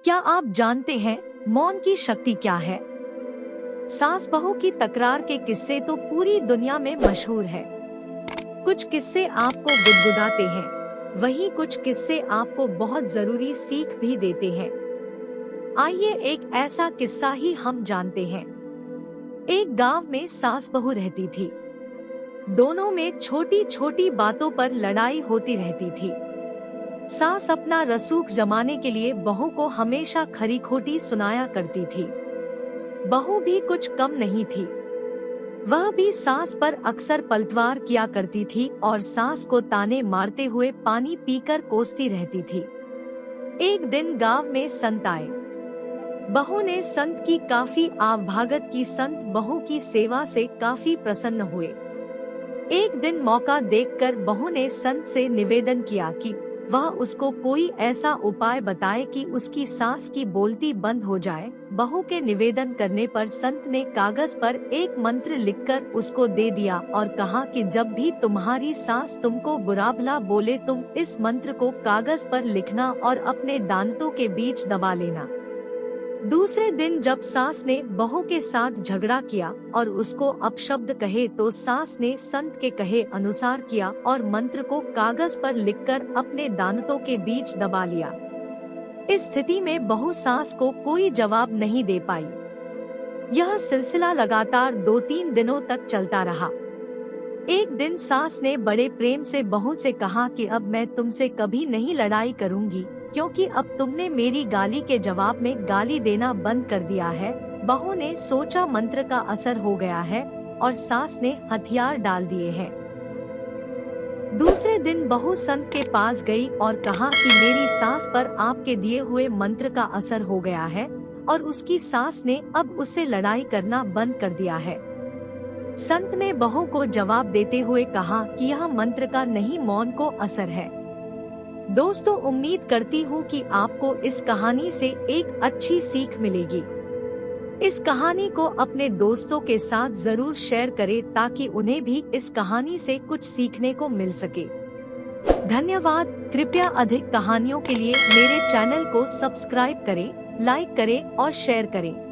क्या आप जानते हैं मौन की शक्ति क्या है? सास बहू की तकरार के किस्से तो पूरी दुनिया में मशहूर है। कुछ किस्से आपको गुदगुदाते हैं, वहीं कुछ किस्से आपको बहुत जरूरी सीख भी देते हैं। आइए एक ऐसा किस्सा ही हम जानते हैं। एक गांव में सास बहू रहती थी। दोनों में छोटी छोटी बातों पर लड़ाई होती रहती थी। सास अपना रसूख जमाने के लिए बहू को हमेशा खरी खोटी सुनाया करती थी। बहू भी कुछ कम नहीं थी। वह भी सास पर अक्सर पलटवार किया करती थी और सास को ताने मारते हुए पानी पीकर कोसती रहती थी। एक दिन गांव में संत आए। बहू ने संत की काफी आवभगत की। संत बहू की सेवा से काफी प्रसन्न हुए। एक दिन मौका देखकर बहू ने संत से निवेदन किया कि वह उसको कोई ऐसा उपाय बताए कि उसकी सास की बोलती बंद हो जाए। बहू के निवेदन करने पर संत ने कागज पर एक मंत्र लिखकर उसको दे दिया और कहा कि जब भी तुम्हारी सास तुमको बुरा भला बोले तुम इस मंत्र को कागज पर लिखना और अपने दांतों के बीच दबा लेना। दूसरे दिन जब सास ने बहू के साथ झगड़ा किया और उसको अपशब्द कहे तो सास ने संत के कहे अनुसार किया और मंत्र को कागज पर लिखकर अपने दांतों के बीच दबा लिया। इस स्थिति में बहू सास को कोई जवाब नहीं दे पाई। यह सिलसिला लगातार 2-3 दिनों तक चलता रहा। एक दिन सास ने बड़े प्रेम से बहू से कहा कि अब मैं तुमसे कभी नहीं लड़ाई करूंगी, क्योंकि अब तुमने मेरी गाली के जवाब में गाली देना बंद कर दिया है। बहू ने सोचा मंत्र का असर हो गया है और सास ने हथियार डाल दिए हैं। दूसरे दिन बहू संत के पास गई और कहा कि मेरी सास पर आपके दिए हुए मंत्र का असर हो गया है और उसकी सास ने अब उससे लड़ाई करना बंद कर दिया है। संत ने बहू को जवाब देते हुए कहा कि यह मंत्र का नहीं मौन को असर है। दोस्तों, उम्मीद करती हूँ कि आपको इस कहानी से एक अच्छी सीख मिलेगी। इस कहानी को अपने दोस्तों के साथ जरूर शेयर करें ताकि उन्हें भी इस कहानी से कुछ सीखने को मिल सके। धन्यवाद। कृपया अधिक कहानियों के लिए मेरे चैनल को सब्सक्राइब करें, लाइक करें और शेयर करें।